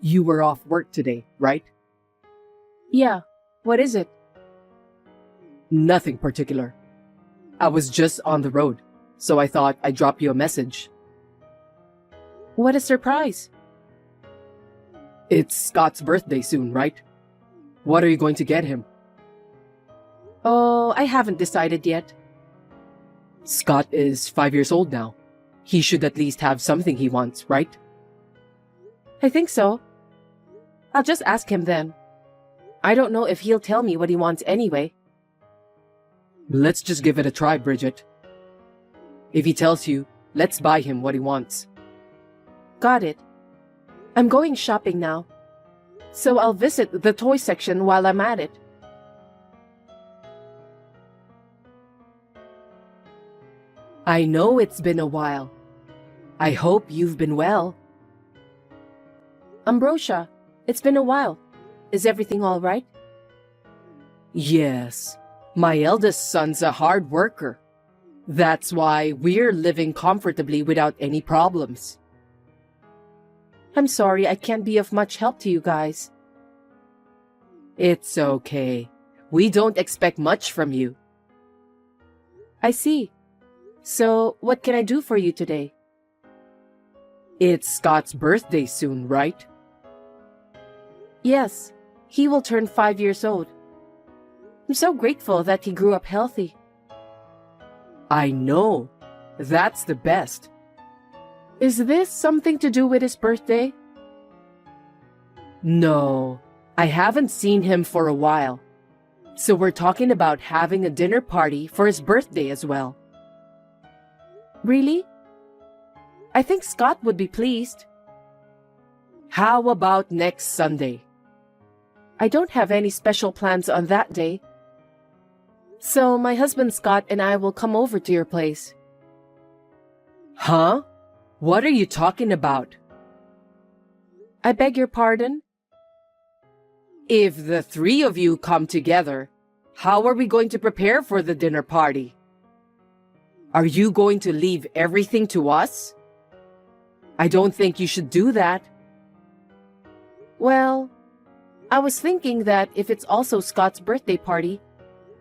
You were off work today, right? Yeah, what is it? Nothing particular. I was just on the road, so I thought I'd drop you a message. What a surprise. It's Scott's birthday soon, right? What are you going to get him? Oh, I haven't decided yet. Scott is 5 years old now. He should at least have something he wants, right? I think so. I'll just ask him then. I don't know if he'll tell me what he wants anyway. Let's just give it a try, Bridget. If he tells you, let's buy him what he wants. Got it. I'm going shopping now, so I'll visit the toy section while I'm at it. I know it's been a while. I hope you've been well. Ambrosia, it's been a while. Is everything all right? Yes, my eldest son's a hard worker. That's why we're living comfortably without any problems. I'm sorry I can't be of much help to you guys. It's okay. We don't expect much from you. I see. So, what can I do for you today? It's Scott's birthday soon, right? Yes, he will turn 5 years old. I'm so grateful that he grew up healthy. I know. That's the best. Is this something to do with his birthday? No, I haven't seen him for a while. So we're talking about having a dinner party for his birthday as well. Really? I think Scott would be pleased. How about next Sunday? I don't have any special plans on that day. So my husband Scott and I will come over to your place. Huh? What are you talking about? I beg your pardon? If the three of you come together, how are we going to prepare for the dinner party? Are you going to leave everything to us? I don't think you should do that. Well, I was thinking that if it's also Scott's birthday party,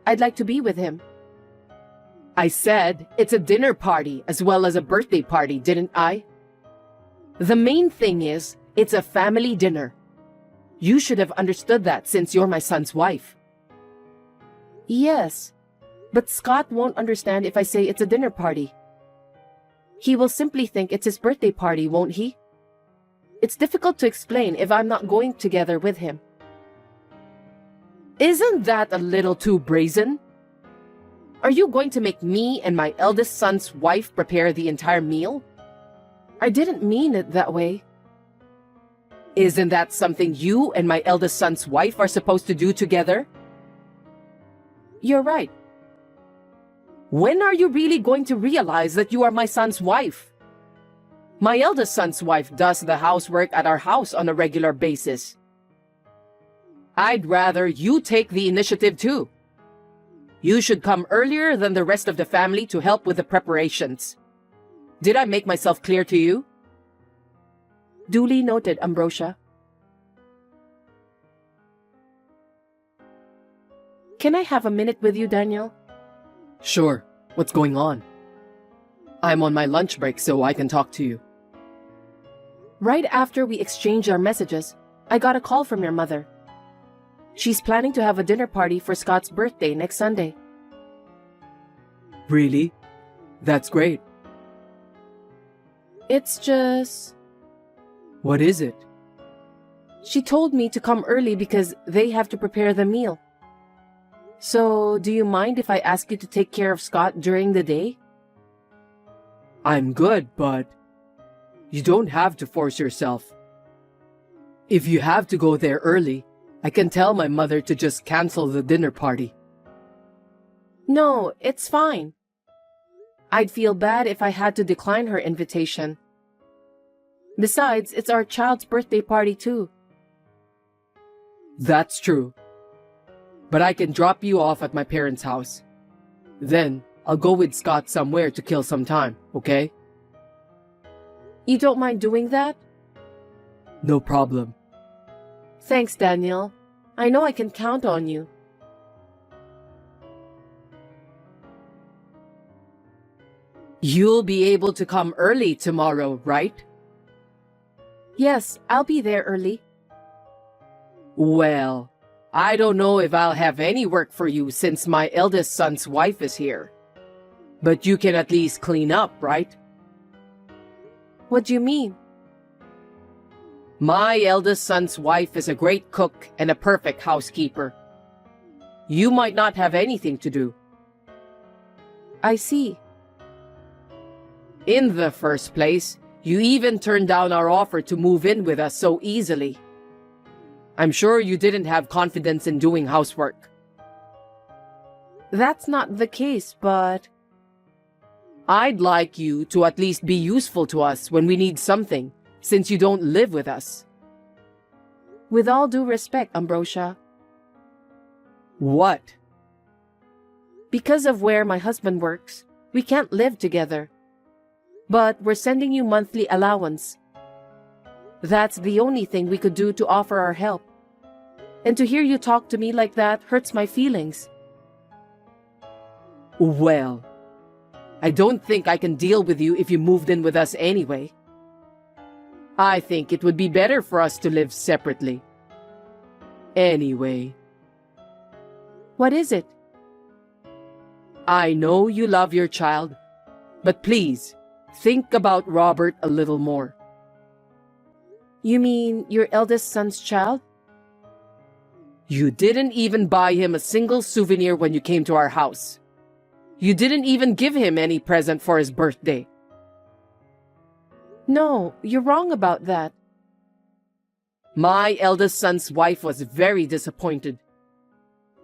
I'd like to be with him. I said it's a dinner party as well as a birthday party, didn't I? The main thing is, it's a family dinner. You should have understood that since you're my son's wife. Yes, but Scott won't understand if I say it's a dinner party. He will simply think it's his birthday party, won't he? It's difficult to explain if I'm not going together with him. Isn't that a little too brazen? Are you going to make me and my eldest son's wife prepare the entire meal? I didn't mean it that way. Isn't that something you and my eldest son's wife are supposed to do together? You're right. When are you really going to realize that you are my son's wife? My eldest son's wife does the housework at our house on a regular basis. I'd rather you take the initiative too. You should come earlier than the rest of the family to help with the preparations. Did I make myself clear to you? Duly noted, Ambrosia. Can I have a minute with you, Daniel? Sure. What's going on? I'm on my lunch break, so I can talk to you. Right after we exchanged our messages, I got a call from your mother. She's planning to have a dinner party for Scott's birthday next Sunday. Really? That's great. It's just... What is it? She told me to come early because they have to prepare the meal. So, do you mind if I ask you to take care of Scott during the day? I'm good, but you don't have to force yourself. If you have to go there early, I can tell my mother to just cancel the dinner party. No, it's fine. I'd feel bad if I had to decline her invitation. Besides, it's our child's birthday party too. That's true. But I can drop you off at my parents' house. Then, I'll go with Scott somewhere to kill some time, okay? You don't mind doing that? No problem. Thanks, Daniel. I know I can count on you. You'll be able to come early tomorrow, right? Yes, I'll be there early. Well, I don't know if I'll have any work for you since my eldest son's wife is here. But you can at least clean up, right? What do you mean? My eldest son's wife is a great cook and a perfect housekeeper. You might not have anything to do. I see. In the first place, you even turned down our offer to move in with us so easily. I'm sure you didn't have confidence in doing housework. That's not the case, but... I'd like you to at least be useful to us when we need something, since you don't live with us. With all due respect, Ambrosia, What? because of where my husband works, we can't live together. But we're sending you monthly allowance. That's the only thing we could do to offer our help. And to hear you talk to me like that hurts my feelings. Well, I don't think I can deal with you if you moved in with us anyway. I think it would be better for us to live separately. Anyway, What is it? I know you love your child, but please, think about Robert a little more. You mean your eldest son's child? You didn't even buy him a single souvenir when you came to our house. You didn't even give him any present for his birthday. No, you're wrong about that. My eldest son's wife was very disappointed.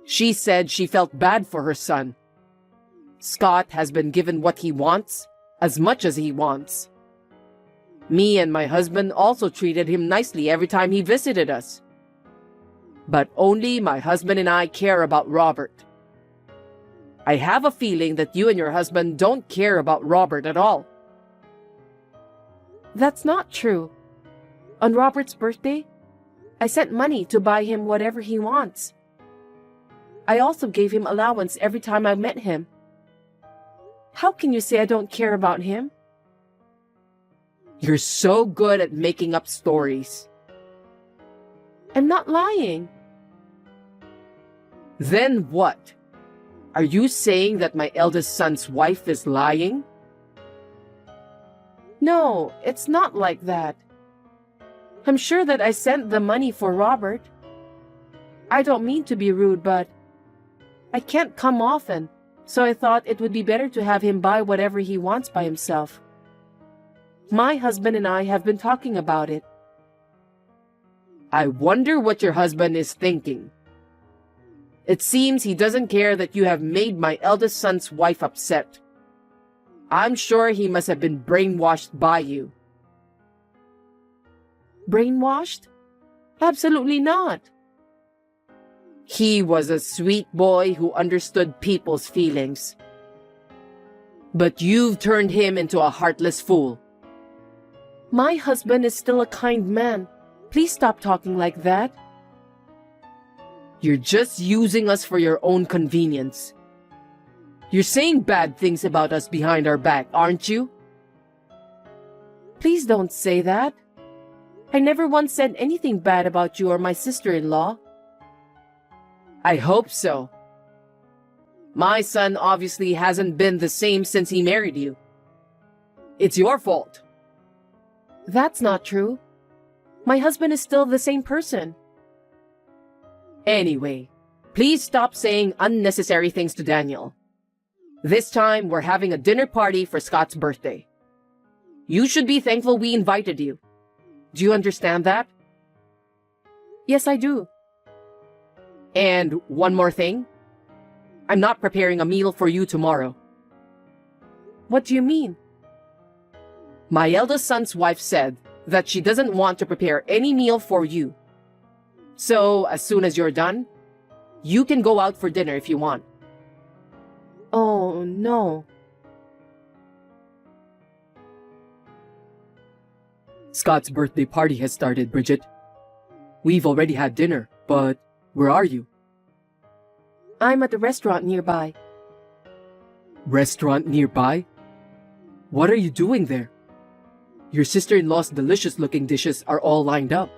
She said she felt bad for her son. Scott has been given what he wants, as much as he wants. Me and my husband also treated him nicely every time he visited us. But only my husband and I care about Robert. I have a feeling that you and your husband don't care about Robert at all. That's not true. On Robert's birthday, I sent money to buy him whatever he wants. I also gave him allowance every time I met him. How can you say I don't care about him? You're so good at making up stories. I'm not lying. Then what? Are you saying that my eldest son's wife is lying? No, it's not like that. I'm sure that I sent the money for Robert. I don't mean to be rude, but I can't come often, so I thought it would be better to have him buy whatever he wants by himself. My husband and I have been talking about it. I wonder what your husband is thinking. It seems he doesn't care that you have made my eldest son's wife upset. I'm sure he must have been brainwashed by you. Brainwashed? Absolutely not. He was a sweet boy who understood people's feelings. But you've turned him into a heartless fool. My husband is still a kind man. Please stop talking like that. You're just using us for your own convenience. You're saying bad things about us behind our back, aren't you? Please don't say that. I never once said anything bad about you or my sister-in-law. I hope so. My son obviously hasn't been the same since he married you. It's your fault. That's not true. My husband is still the same person. Anyway, please stop saying unnecessary things to Daniel. This time, we're having a dinner party for Scott's birthday. You should be thankful we invited you. Do you understand that? Yes, I do. And one more thing. I'm not preparing a meal for you tomorrow. What do you mean? My eldest son's wife said that she doesn't want to prepare any meal for you. So, as soon as you're done, you can go out for dinner if you want. Oh, no. Scott's birthday party has started, Bridget. We've already had dinner, but where are you? I'm at the restaurant nearby. Restaurant nearby? What are you doing there? Your sister-in-law's delicious-looking dishes are all lined up.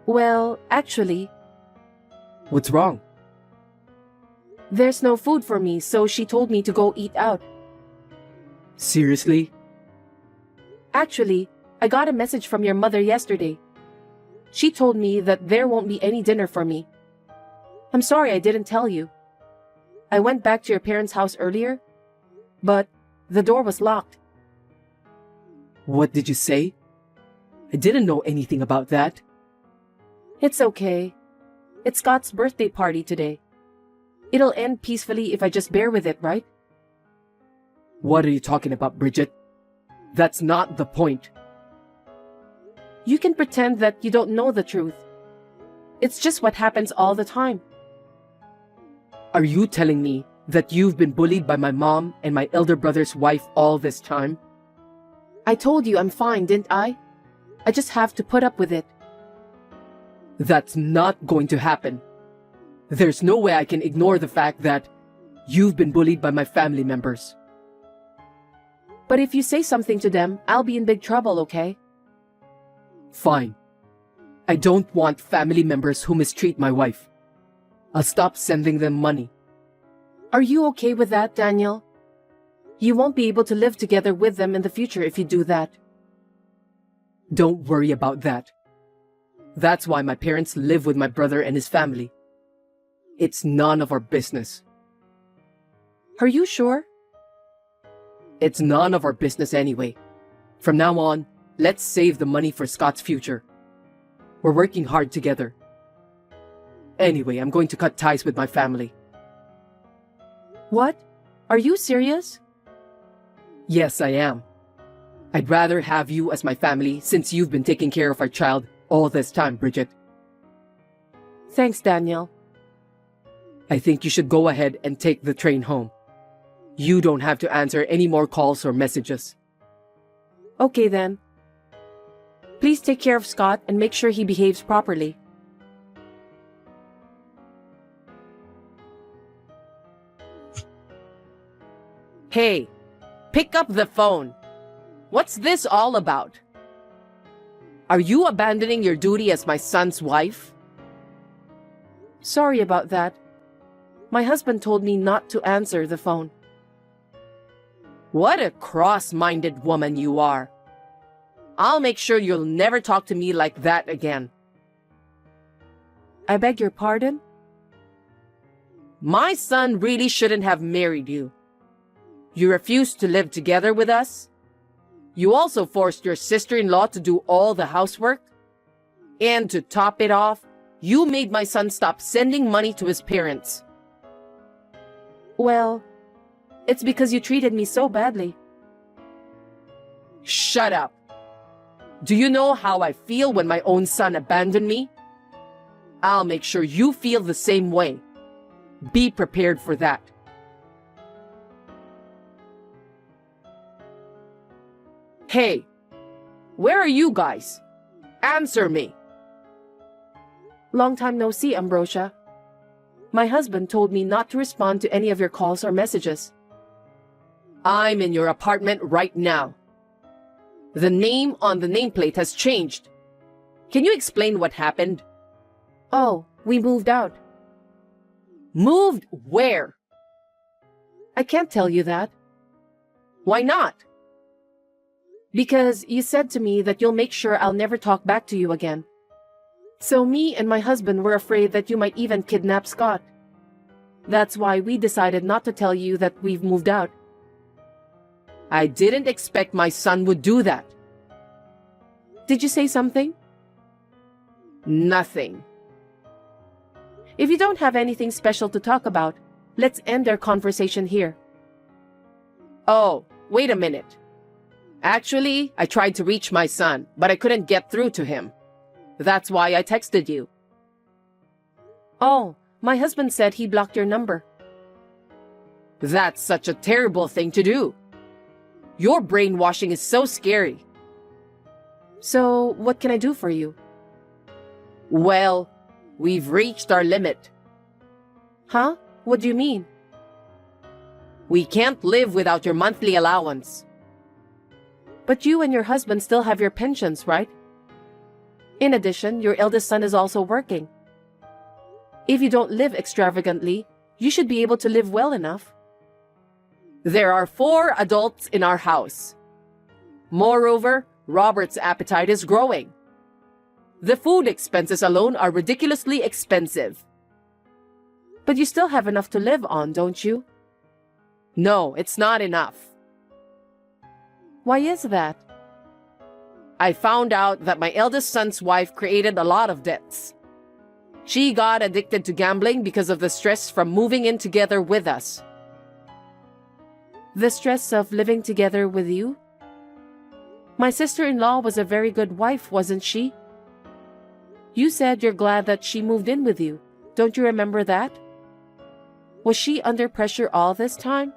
Well, actually, What's wrong? there's no food for me, so she told me to go eat out. Seriously? Actually, I got a message from your mother yesterday. She told me that there won't be any dinner for me. I'm sorry I didn't tell you. I went back to your parents' house earlier, but the door was locked. What did you say? I didn't know anything about that. It's okay. It's Scott's birthday party today. It'll end peacefully if I just bear with it, right? What are you talking about, Bridget? That's not the point. You can pretend that you don't know the truth. It's just what happens all the time. Are you telling me that you've been bullied by my mom and my elder brother's wife all this time? I told you I'm fine, didn't I? I just have to put up with it. That's not going to happen. There's no way I can ignore the fact that you've been bullied by my family members. But if you say something to them, I'll be in big trouble, okay? Fine. I don't want family members who mistreat my wife. I'll stop sending them money. Are you okay with that, Daniel? You won't be able to live together with them in the future if you do that. Don't worry about that. That's why my parents live with my brother and his family. It's none of our business. Are you sure? It's none of our business anyway. From now on, let's save the money for Scott's future. We're working hard together. Anyway, I'm going to cut ties with my family. What? Are you serious? Yes, I am. I'd rather have you as my family since you've been taking care of our child all this time, Bridget. Thanks, Daniel. I think you should go ahead and take the train home. You don't have to answer any more calls or messages. Okay then. Please take care of Scott and make sure he behaves properly. Hey, pick up the phone. What's this all about? Are you abandoning your duty as my son's wife? Sorry about that. My husband told me not to answer the phone. What a cross-minded woman you are. I'll make sure you'll never talk to me like that again. I beg your pardon? My son really shouldn't have married you. You refused to live together with us. You also forced your sister-in-law to do all the housework. And to top it off, you made my son stop sending money to his parents. Well, it's because you treated me so badly. Shut up. Do you know how I feel when my own son abandoned me? I'll make sure you feel the same way. Be prepared for that. Hey, where are you guys? Answer me. Long time no see, Ambrosia. My husband told me not to respond to any of your calls or messages. I'm in your apartment right now. The name on the nameplate has changed. Can you explain what happened? Oh, we moved out. Moved where? I can't tell you that. Why not? Because you said to me that you'll make sure I'll never talk back to you again. So me and my husband were afraid that you might even kidnap Scott. That's why we decided not to tell you that we've moved out. I didn't expect my son would do that. Did you say something? Nothing. If you don't have anything special to talk about, let's end our conversation here. Oh, wait a minute. Actually, I tried to reach my son, but I couldn't get through to him. That's why I texted you. Oh, my husband said he blocked your number. That's such a terrible thing to do. Your brainwashing is so scary. So, what can I do for you? Well, we've reached our limit. Huh? What do you mean? We can't live without your monthly allowance. But you and your husband still have your pensions, right? In addition, your eldest son is also working. If you don't live extravagantly, you should be able to live well enough. There are 4 adults in our house. Moreover, Robert's appetite is growing. The food expenses alone are ridiculously expensive. But you still have enough to live on, don't you? No, it's not enough. Why is that? I found out that my eldest son's wife created a lot of debts. She got addicted to gambling because of the stress from moving in together with us. The stress of living together with you? My sister-in-law was a very good wife, wasn't she? You said you're glad that she moved in with you. Don't you remember that? Was she under pressure all this time?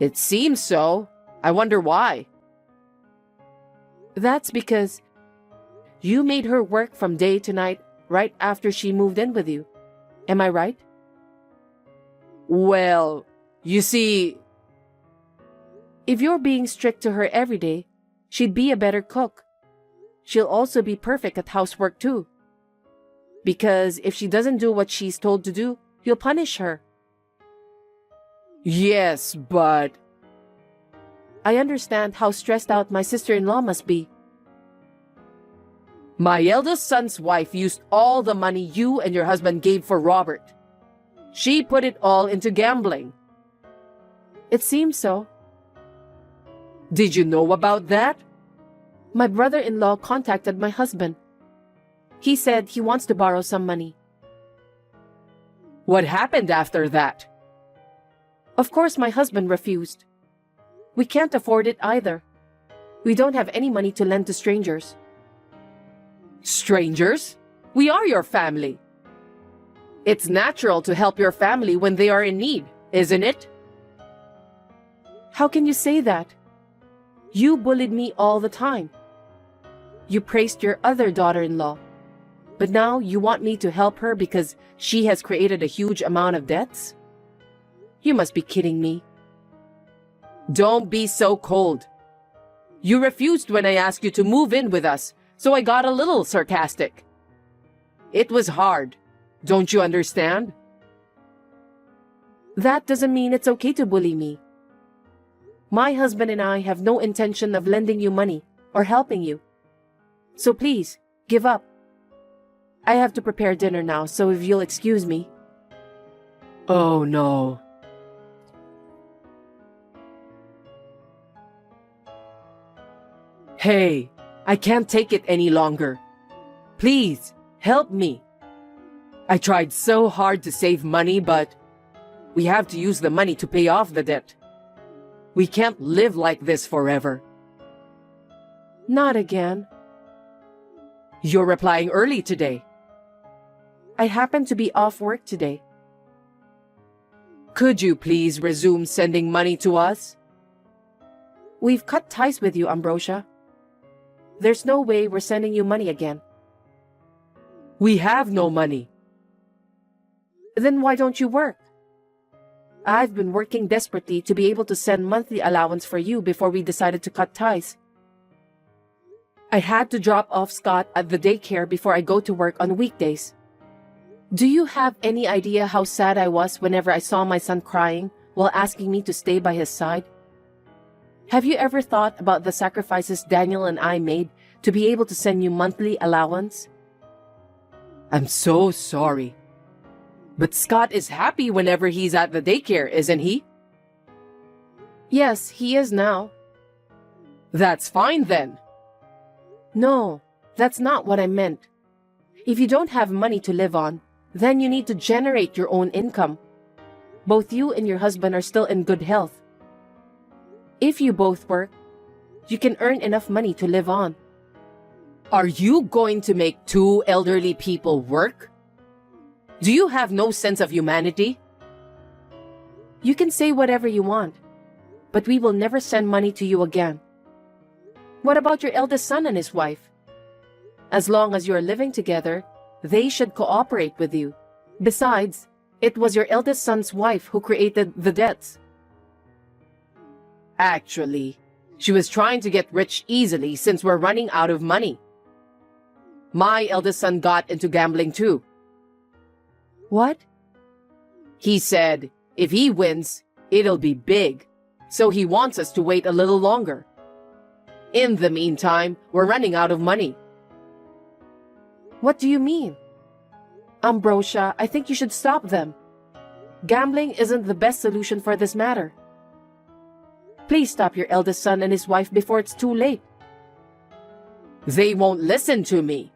It seems so. I wonder why. That's because you made her work from day to night right after she moved in with you. Am I right? Well, you see, if you're being strict to her every day, she'd be a better cook. She'll also be perfect at housework too. Because if she doesn't do what she's told to do, you'll punish her. Yes, but I understand how stressed out my sister-in-law must be. my eldest son's wife used all the money you and your husband gave for Robert. She put it all into gambling. It seems so. Did you know about that? My brother-in-law contacted my husband. He said he wants to borrow some money. What happened after that? Of course, my husband refused. We can't afford it either. We don't have any money to lend to strangers. Strangers? We are your family. It's natural to help your family when they are in need, isn't it? How can you say that? You bullied me all the time. You praised your other daughter-in-law. But now you want me to help her because she has created a huge amount of debts? You must be kidding me. Don't be so cold. You refused when I asked you to move in with us, so I got a little sarcastic. It was hard. Don't you understand? That doesn't mean it's okay to bully me. My husband and I have no intention of lending you money or helping you. So please, give up. I have to prepare dinner now, so if you'll excuse me. Oh no. Hey, I can't take it any longer. Please, help me. I tried so hard to save money, but we have to use the money to pay off the debt. We can't live like this forever. Not again. You're replying early today. I happen to be off work today. Could you please resume sending money to us? We've cut ties with you, Ambrosia. There's no way we're sending you money again. We have no money. Then why don't you work? I've been working desperately to be able to send monthly allowance for you before we decided to cut ties. I had to drop off Scott at the daycare before I go to work on weekdays. Do you have any idea how sad I was whenever I saw my son crying while asking me to stay by his side? Have you ever thought about the sacrifices Daniel and I made to be able to send you monthly allowance? I'm so sorry. But Scott is happy whenever he's at the daycare, isn't he? Yes, he is now. That's fine then. No, that's not what I meant. If you don't have money to live on, then you need to generate your own income. Both you and your husband are still in good health. If you both work, you can earn enough money to live on. Are you going to make 2 elderly people work? Do you have no sense of humanity? You can say whatever you want, but we will never send money to you again. What about your eldest son and his wife? As long as you are living together, they should cooperate with you. Besides, it was your eldest son's wife who created the debts. Actually, she was trying to get rich easily since we're running out of money. My eldest son got into gambling too. What? He said, if he wins, it'll be big. So he wants us to wait a little longer. In the meantime, we're running out of money. What do you mean? Ambrosia, I think you should stop them. Gambling isn't the best solution for this matter. Please stop your eldest son and his wife before it's too late. They won't listen to me.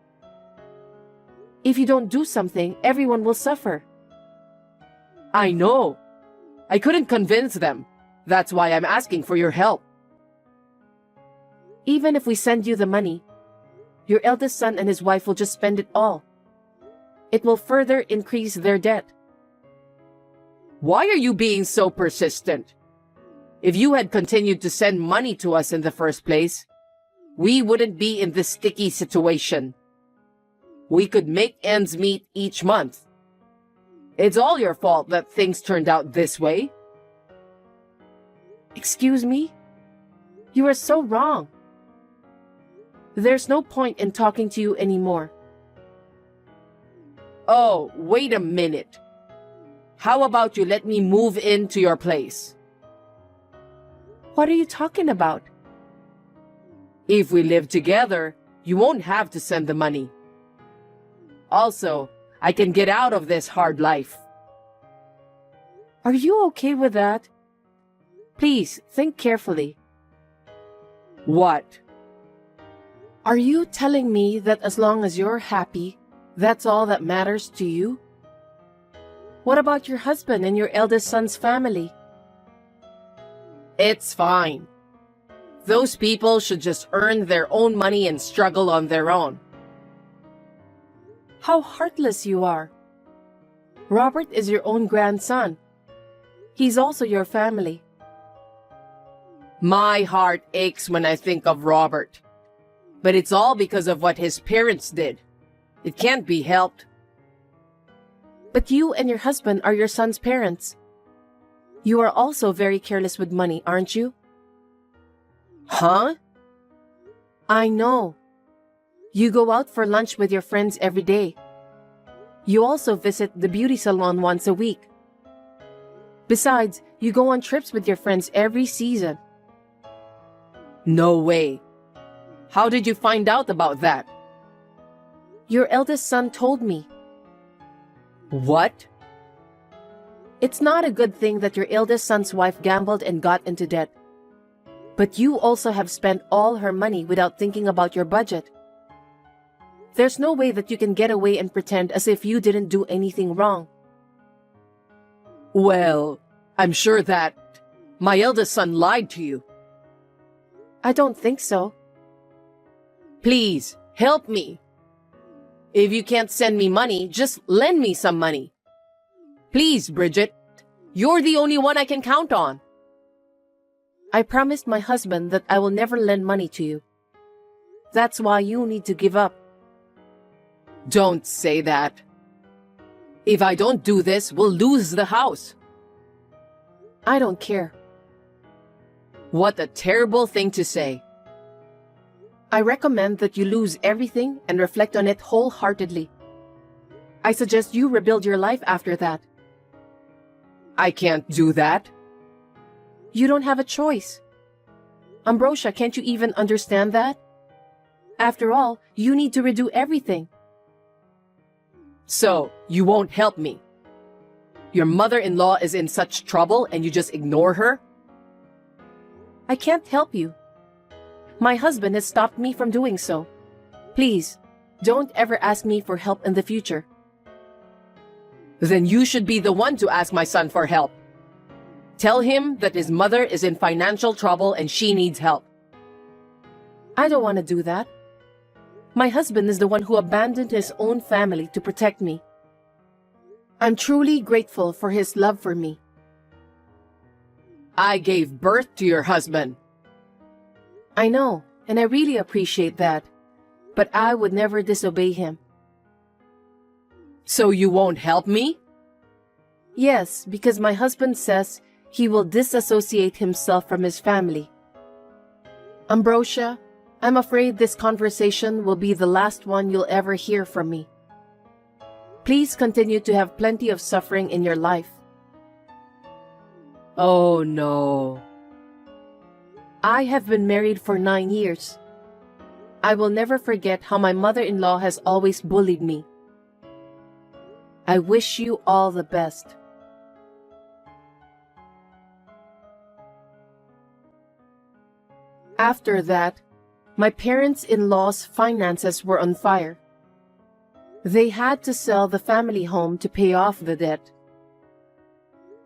If you don't do something, everyone will suffer. I know. I couldn't convince them. That's why I'm asking for your help. Even if we send you the money, your eldest son and his wife will just spend it all. It will further increase their debt. Why are you being so persistent? If you had continued to send money to us in the first place, we wouldn't be in this sticky situation. We could make ends meet each month. It's all your fault that things turned out this way. Excuse me? You are so wrong. There's no point in talking to you anymore. Oh, wait a minute. How about you let me move into your place? What are you talking about? If we live together, you won't have to send the money. Also, I can get out of this hard life. Are you okay with that? Please, think carefully. What? Are you telling me that as long as you're happy, that's all that matters to you? What about your husband and your eldest son's family? It's fine. Those people should just earn their own money and struggle on their own. How heartless you are. Robert is your own grandson. He's also your family. My heart aches when I think of Robert. But it's all because of what his parents did. It can't be helped. But you and your husband are your son's parents. You are also very careless with money, aren't you? Huh? I know. You go out for lunch with your friends every day. You also visit the beauty salon once a week. Besides, you go on trips with your friends every season. No way. How did you find out about that? Your eldest son told me. What? It's not a good thing that your eldest son's wife gambled and got into debt. But you also have spent all her money without thinking about your budget. There's no way that you can get away and pretend as if you didn't do anything wrong. Well, I'm sure that my eldest son lied to you. I don't think so. Please, help me. If you can't send me money, just lend me some money. Please, Bridget. You're the only one I can count on. I promised my husband that I will never lend money to you. That's why you need to give up. Don't say that. If I don't do this, we'll lose the house. I don't care. What a terrible thing to say. I recommend that you lose everything and reflect on it wholeheartedly. I suggest you rebuild your life after that. I can't do that. You don't have a choice. Ambrosia, can't you even understand that? After all, you need to redo everything. So, you won't help me. Your mother-in-law is in such trouble and you just ignore her? I can't help you. My husband has stopped me from doing so. Please, don't ever ask me for help in the future. Then you should be the one to ask my son for help. Tell him that his mother is in financial trouble and she needs help. I don't want to do that. My husband is the one who abandoned his own family to protect me. I'm truly grateful for his love for me. I gave birth to your husband. I know, and I really appreciate that. but I would never disobey him. So you won't help me? Yes, because my husband says he will disassociate himself from his family. Ambrosia, I'm afraid this conversation will be the last one you'll ever hear from me. Please continue to have plenty of suffering in your life. Oh no. I have been married for 9 years. I will never forget how my mother-in-law has always bullied me. I wish you all the best. After that, my parents-in-law's finances were on fire. They had to sell the family home to pay off the debt.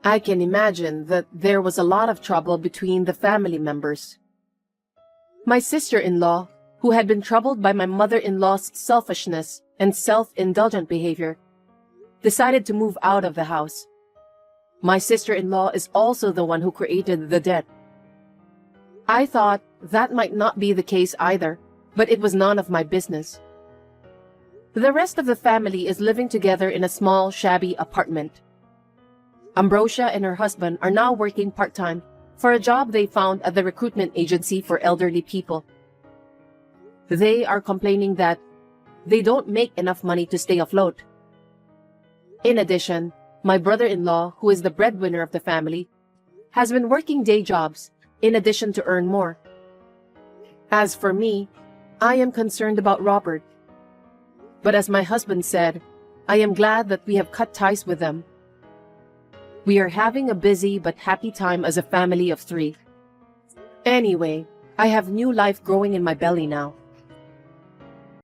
I can imagine that there was a lot of trouble between the family members. My sister-in-law, who had been troubled by my mother-in-law's selfishness and self-indulgent behavior, decided to move out of the house. My sister-in-law is also the one who created the debt. I thought that might not be the case either, but it was none of my business. The rest of the family is living together in a small, shabby apartment. Ambrosia and her husband are now working part-time for a job they found at the recruitment agency for elderly people. They are complaining that they don't make enough money to stay afloat. In addition, my brother-in-law, who is the breadwinner of the family, has been working day jobs in addition to earn more. As for me, I am concerned about Robert. But as my husband said, I am glad that we have cut ties with them. We are having a busy but happy time as a family of 3. Anyway, I have new life growing in my belly now.